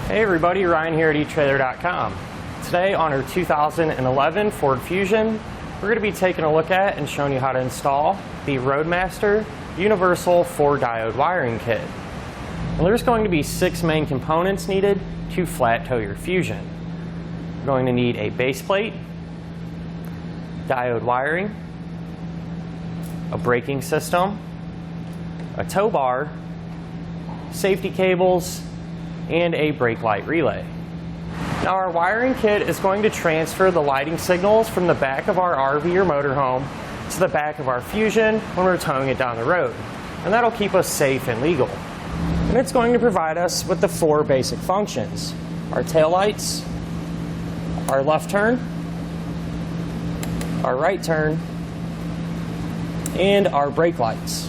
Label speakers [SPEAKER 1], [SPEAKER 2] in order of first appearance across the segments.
[SPEAKER 1] Hey everybody, Ryan here at etrailer.com. Today on our 2011 Ford Fusion, we're going to be taking a look at and showing you how to install the Roadmaster Universal 4-Diode wiring kit. Well, there's going to be 6 main components needed to flat tow your Fusion. You're going to need a base plate, diode wiring, a braking system, a tow bar, safety cables, and a brake light relay. Now our wiring kit is going to transfer the lighting signals from the back of our RV or motorhome to the back of our Fusion when we're towing it down the road. And that'll keep us safe and legal. And it's going to provide us with the 4 basic functions: our taillights, our left turn, our right turn, and our brake lights.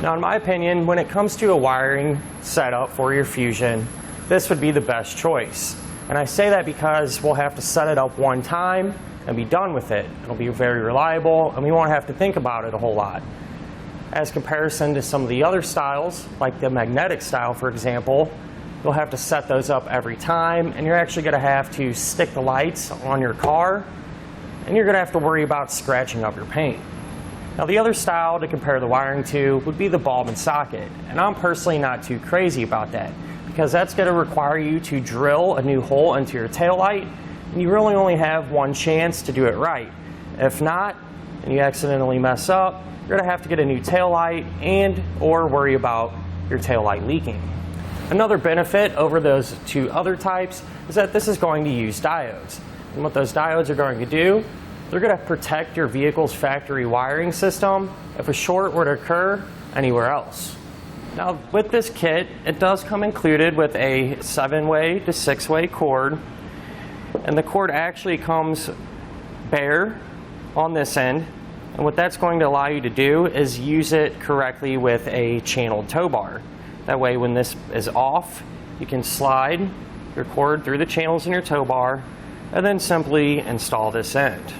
[SPEAKER 1] Now, in my opinion, when it comes to a wiring setup for your Fusion, this would be the best choice. And I say that because we'll have to set it up one time and be done with it. It'll be very reliable, and we won't have to think about it a whole lot. As comparison to some of the other styles, like the magnetic style, for example, you'll have to set those up every time, and you're actually going to have to stick the lights on your car, and you're going to have to worry about scratching up your paint. Now, the other style to compare the wiring to would be the bulb and socket, and I'm personally not too crazy about that because that's going to require you to drill a new hole into your taillight, and you really only have one chance to do it right. If not, and you accidentally mess up, you're going to have to get a new taillight and or worry about your taillight leaking. Another benefit over those 2 other types is that this is going to use diodes, and what those diodes are going to do, they're going to protect your vehicle's factory wiring system if a short were to occur anywhere else. Now, with this kit, it does come included with a 7-way to 6-way cord, and the cord actually comes bare on this end, and what that's going to allow you to do is use it correctly with a channeled tow bar. That way, when this is off, you can slide your cord through the channels in your tow bar and then simply install this end.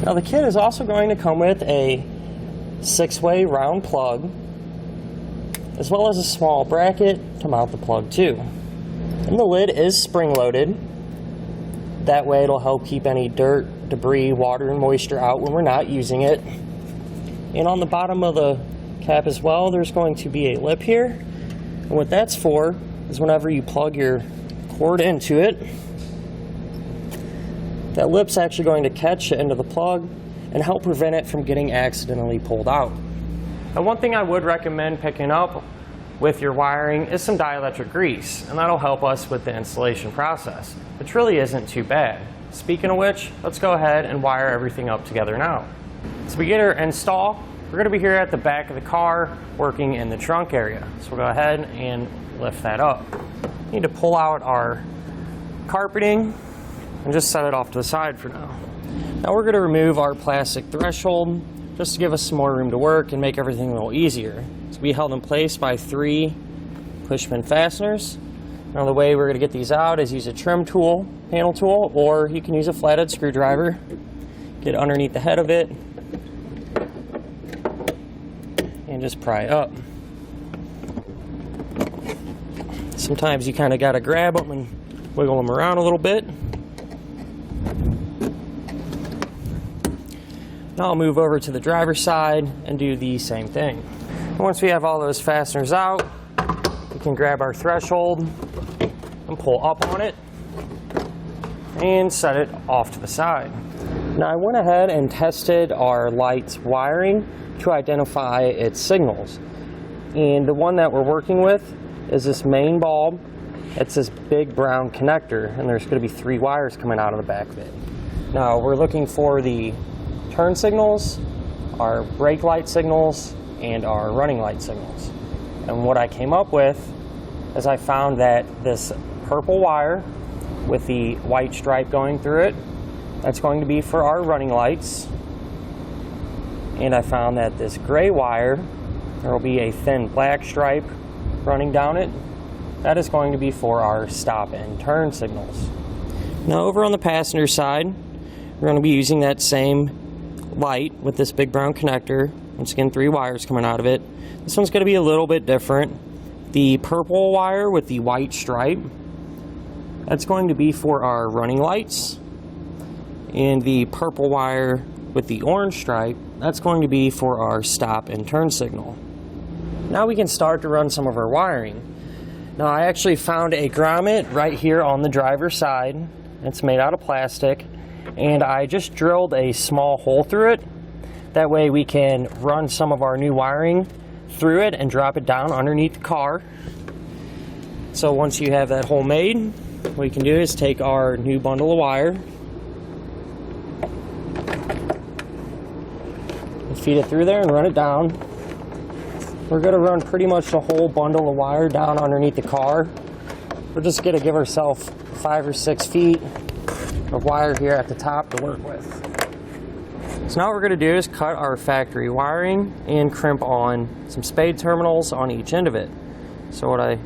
[SPEAKER 1] Now, the kit is also going to come with a 6-way round plug, as well as a small bracket to mount the plug to. And the lid is spring-loaded. That way it'll help keep any dirt, debris, water, and moisture out when we're not using it. And on the bottom of the cap as well, there's going to be a lip here. And what that's for is whenever you plug your cord into it, that lip's actually going to catch the end of the plug and help prevent it from getting accidentally pulled out. Now, one thing I would recommend picking up with your wiring is some dielectric grease, and that'll help us with the installation process, which really isn't too bad. Speaking of which, let's go ahead and wire everything up together now. To begin our install, we're going to be here at the back of the car working in the trunk area. So we'll go ahead and lift that up. We need to pull out our carpeting and just set it off to the side for now. Now we're going to remove our plastic threshold just to give us some more room to work and make everything a little easier. It's going to be held in place by 3 push-pin fasteners. Now the way we're going to get these out is use a trim tool, panel tool, or you can use a flathead screwdriver. Get underneath the head of it and just pry it up. Sometimes you kind of got to grab them and wiggle them around a little bit. Now I'll move over to the driver's side and do the same thing. Once we have all those fasteners out, we can grab our threshold and pull up on it and set it off to the side. Now I went ahead and tested our light's wiring to identify its signals. And the one that we're working with is this main bulb. It's this big brown connector, and there's going to be 3 wires coming out of the back of it. Now we're looking for the turn signals, our brake light signals, and our running light signals. And what I came up with is I found that this purple wire with the white stripe going through it, that's going to be for our running lights. And I found that this gray wire, there will be a thin black stripe running down it, that is going to be for our stop and turn signals. Now over on the passenger side, we're going to be using that same light with this big brown connector. Once again, 3 wires coming out of it. This one's going to be a little bit different. The purple wire with the white stripe That's going to be for our running lights. And the purple wire with the orange stripe, that's going to be for our stop and turn signal. Now we can start to run some of our wiring. Now I actually found a grommet right here on the driver's side. It's made out of plastic, and I just drilled a small hole through it. That way we can run some of our new wiring through it and drop it down underneath the car. So once you have that hole made, what you can do is take our new bundle of wire and feed it through there and run it down. We're going to run pretty much the whole bundle of wire down underneath the car. We're just going to give ourselves 5 or 6 feet of wire here at the top to work with. So now what we're going to do is cut our factory wiring and crimp on some spade terminals on each end of it. So what I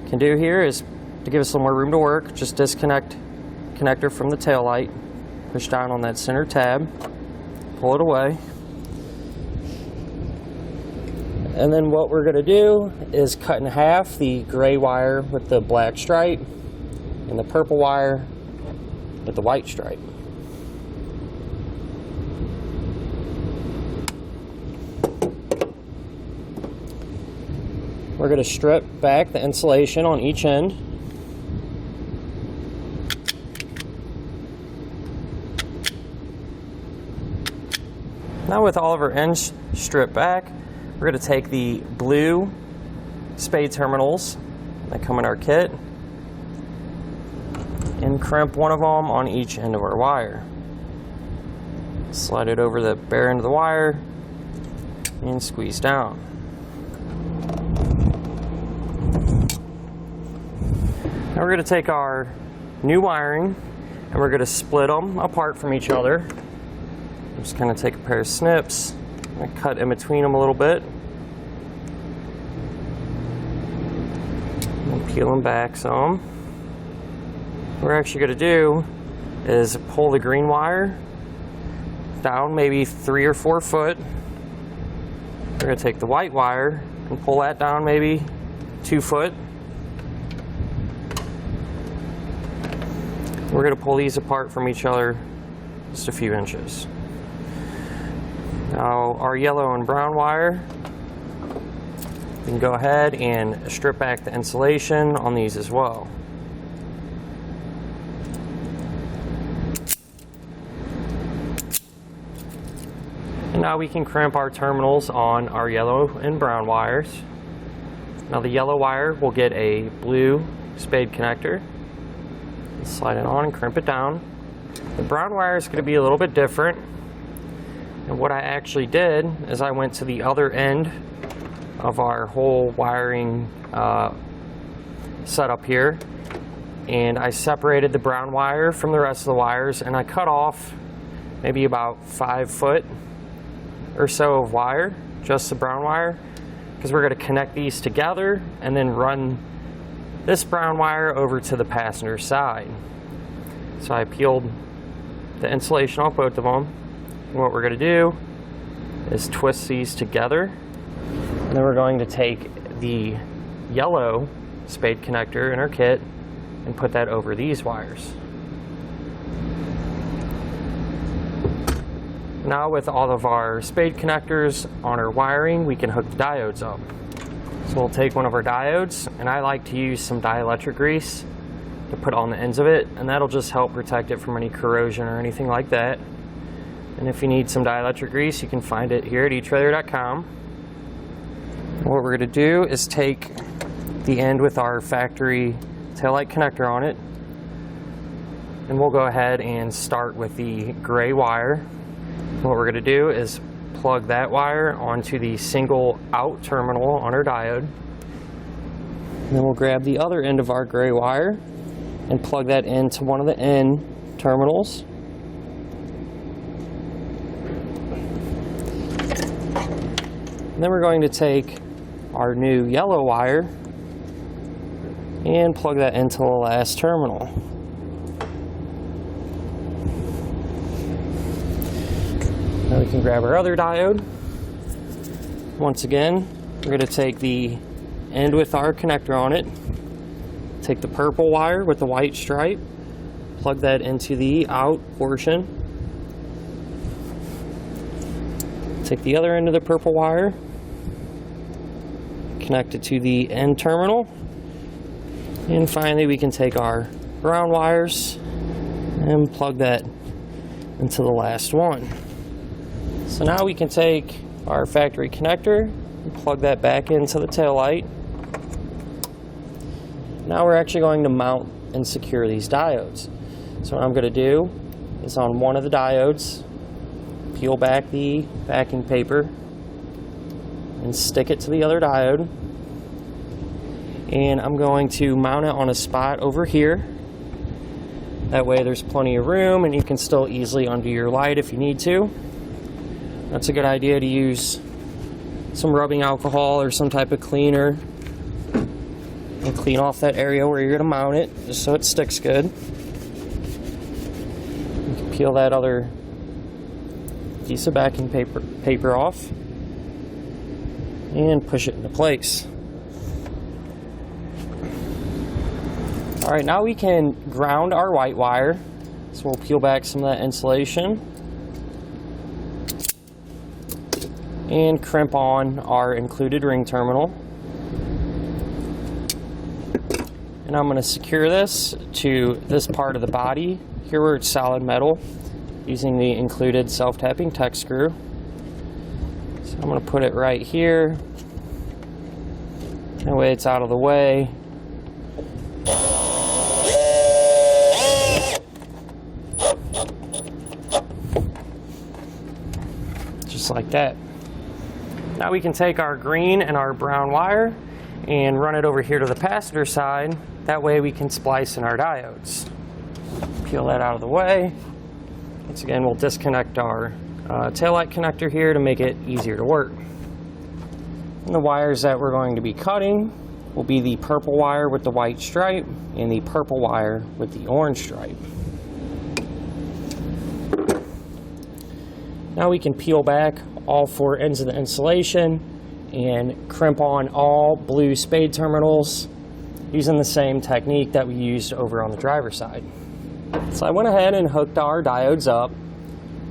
[SPEAKER 1] can do here is, to give us a little more room to work, just disconnect connector from the tail light, push down on that center tab, pull it away. And then what we're going to do is cut in half the gray wire with the black stripe and the purple wire with the white stripe. We're going to strip back the insulation on each end. Now with all of our ends stripped back, we're going to take the blue spade terminals that come in our kit and crimp one of them on each end of our wire. Slide it over the bare end of the wire and squeeze down. Now we're going to take our new wiring and we're going to split them apart from each other. I'm just going to take a pair of snips and cut in between them a little bit and peel them back some. What we're actually going to do is pull the green wire down maybe 3 or 4 foot. We're going to take the white wire and pull that down maybe 2 foot. We're going to pull these apart from each other just a few inches. Now our yellow and brown wire, we can go ahead and strip back the insulation on these as well. And now we can crimp our terminals on our yellow and brown wires. Now the yellow wire will get a blue spade connector. Slide it on and crimp it down. The brown wire is going to be a little bit different. And what I actually did is I went to the other end of our whole wiring setup here, and I separated the brown wire from the rest of the wires, and I cut off maybe about 5 foot or so of wire, just the brown wire, because we're going to connect these together and then run this brown wire over to the passenger side. So I peeled the insulation off both of them. And what we're going to do is twist these together. And then we're going to take the yellow spade connector in our kit and put that over these wires. Now with all of our spade connectors on our wiring, we can hook the diodes up. So we'll take one of our diodes, and I like to use some dielectric grease to put on the ends of it, and that'll just help protect it from any corrosion or anything like that. And if you need some dielectric grease, you can find it here at etrailer.com. What we're going to do is take the end with our factory taillight connector on it, and we'll go ahead and start with the gray wire. What we're going to do is plug that wire onto the single out terminal on our diode. And then we'll grab the other end of our gray wire and plug that into one of the N terminals. And then we're going to take our new yellow wire and plug that into the last terminal. Now we can grab our other diode. Once again, we're going to take the end with our connector on it, Take the purple wire with the white stripe, plug that into the out portion. Take the other end of the purple wire, connect it to the end terminal, and finally we can take our brown wires and plug that into the last one. So now we can take our factory connector and plug that back into the taillight. Now we're actually going to mount and secure these diodes. So what I'm going to do is on one of the diodes, peel back the backing paper and stick it to the other diode. And I'm going to mount it on a spot over here. That way there's plenty of room and you can still easily undo your light if you need to. That's a good idea to use some rubbing alcohol or some type of cleaner and clean off that area where you're going to mount it just so it sticks good. You can peel that other piece of backing paper off and push it into place. Alright, now we can ground our white wire. So we'll peel back some of that insulation and crimp on our included ring terminal. And I'm going to secure this to this part of the body, here where it's solid metal, using the included self-tapping tech screw. So I'm going to put it right here. That way it's out of the way. Just like that. Now we can take our green and our brown wire and run it over here to the passenger side. That way we can splice in our diodes. Peel that out of the way. Once again, we'll disconnect our taillight connector here to make it easier to work. And the wires that we're going to be cutting will be the purple wire with the white stripe and the purple wire with the orange stripe. Now we can peel back all four ends of the insulation and crimp on all blue spade terminals using the same technique that we used over on the driver's side. So I went ahead and hooked our diodes up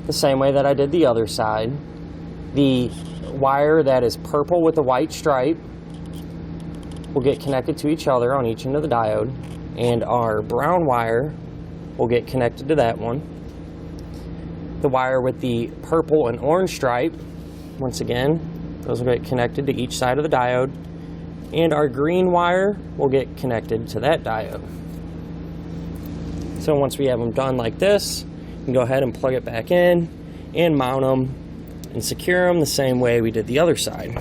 [SPEAKER 1] the same way that I did the other side. The wire that is purple with the white stripe will get connected to each other on each end of the diode, and our brown wire will get connected to that one. The wire with the purple and orange stripe, once again, those will get connected to each side of the diode, and our green wire will get connected to that diode. So once we have them done like this, you can go ahead and plug it back in and mount them and secure them the same way we did the other side.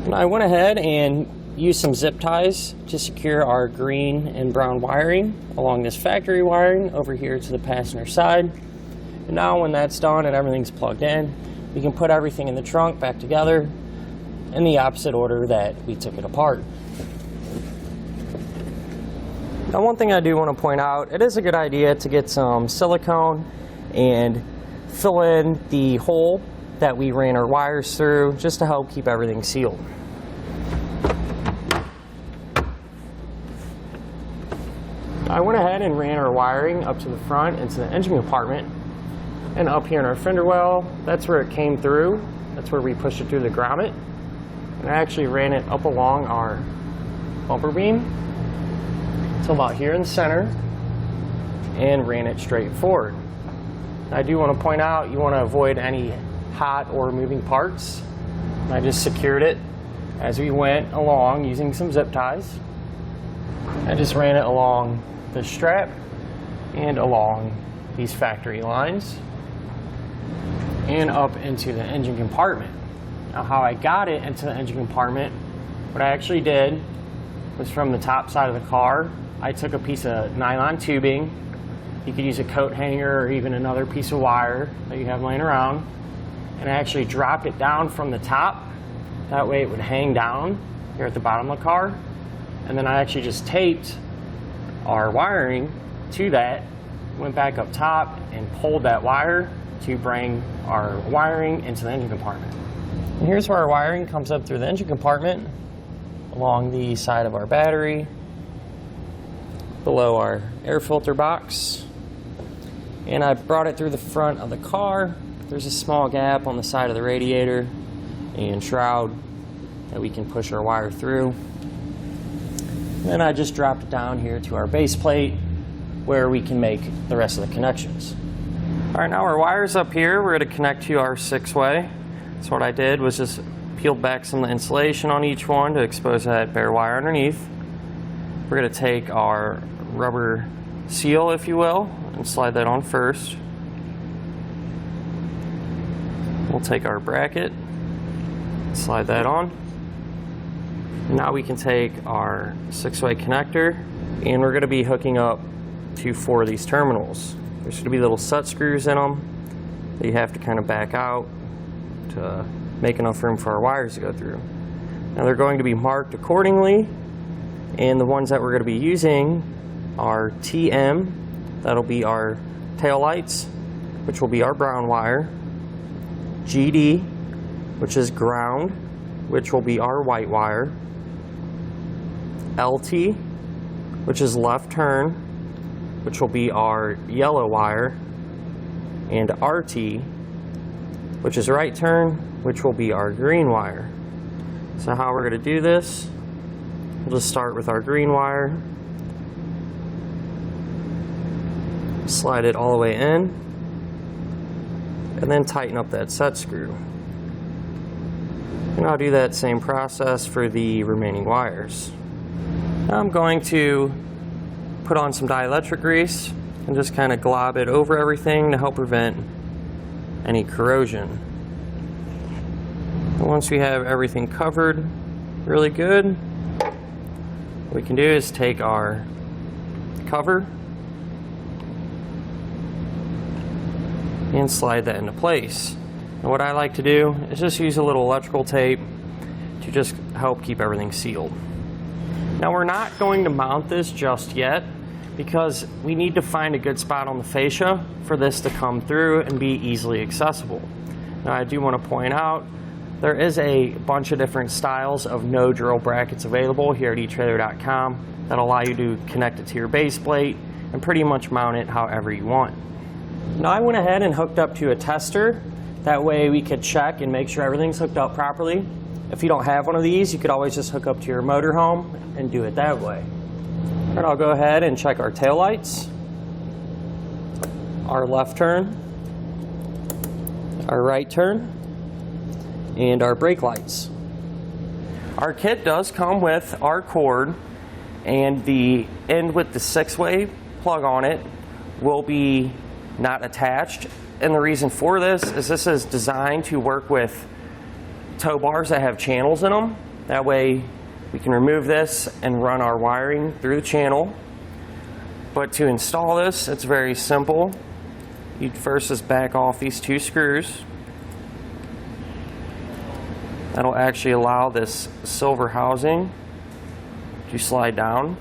[SPEAKER 1] And I went ahead and used some zip ties to secure our green and brown wiring along this factory wiring over here to the passenger side. And now when that's done and everything's plugged in, we can put everything in the trunk back together in the opposite order that we took it apart. Now, one thing I do want to point out, it is a good idea to get some silicone and fill in the hole that we ran our wires through just to help keep everything sealed. I went ahead and ran our wiring up to the front into the engine compartment, and up here in our fender well, that's where it came through. That's where we pushed it through the grommet. And I actually ran it up along our bumper beam till about here in the center and ran it straight forward. I do want to point out, you want to avoid any hot or moving parts. I just secured it as we went along using some zip ties. I just ran it along the strap and along these factory lines and up into the engine compartment. Now, how I got it into the engine compartment, what I actually did was from the top side of the car, I took a piece of nylon tubing. You could use a coat hanger or even another piece of wire that you have laying around, and I actually dropped it down from the top. That way it would hang down here at the bottom of the car. And then I actually just taped our wiring to that, went back up top and pulled that wire to bring our wiring into the engine compartment. And here's where our wiring comes up through the engine compartment. along the side of our battery, below our air filter box, and I brought it through the front of the car. There's a small gap on the side of the radiator and shroud that we can push our wire through. Then I just dropped it down here to our base plate where we can make the rest of the connections. Alright, now our wire's up here. We're going to connect to our 6-way. So what I did was just peeled back some of the insulation on each one to expose that bare wire underneath. We're going to take our rubber seal, if you will, and slide that on first. We'll take our bracket, slide that on. Now we can take our 6-way connector, and we're going to be hooking up to 4 of these terminals. There's going to be little set screws in them that you have to kind of back out to make enough room for our wires to go through. Now they're going to be marked accordingly, and the ones that we're going to be using are TM, that'll be our tail lights, which will be our brown wire, GD, which is ground, which will be our white wire, LT, which is left turn, which will be our yellow wire, and RT, which is right turn, which will be our green wire. So how we're going to do this, we'll just start with our green wire, slide it all the way in, and then tighten up that set screw. And I'll do that same process for the remaining wires. Now I'm going to put on some dielectric grease and just kind of glob it over everything to help prevent any corrosion. And once we have everything covered really good, what we can do is take our cover and slide that into place. And what I like to do is just use a little electrical tape to just help keep everything sealed. Now we're not going to mount this just yet because we need to find a good spot on the fascia for this to come through and be easily accessible. Now I do want to point out there is a bunch of different styles of no drill brackets available here at etrailer.com that allow you to connect it to your base plate and pretty much mount it however you want. Now I went ahead and hooked up to a tester. That way we could check and make sure everything's hooked up properly. If you don't have one of these, you could always just hook up to your motorhome and do it that way. And I'll go ahead and check our tail lights, our left turn, our right turn, and our brake lights. Our kit does come with our cord, and the end with the 6-way plug on it will be not attached. And the reason for this is designed to work with tow bars that have channels in them. That way we can remove this and run our wiring through the channel. But to install this, it's very simple. You'd first just back off these 2 screws. That'll actually allow this silver housing to slide down.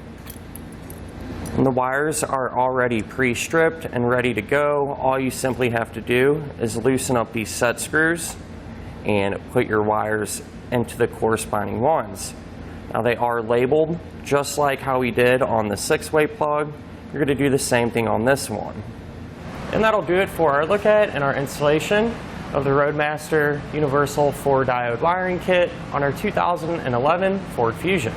[SPEAKER 1] And the wires are already pre-stripped and ready to go. All you simply have to do is loosen up these set screws and put your wires into the corresponding ones. Now they are labeled just like how we did on the 6-way plug. You're going to do the same thing on this one. And that'll do it for our look at and our installation of the Roadmaster Universal 4-Diode wiring kit on our 2011 Ford Fusion.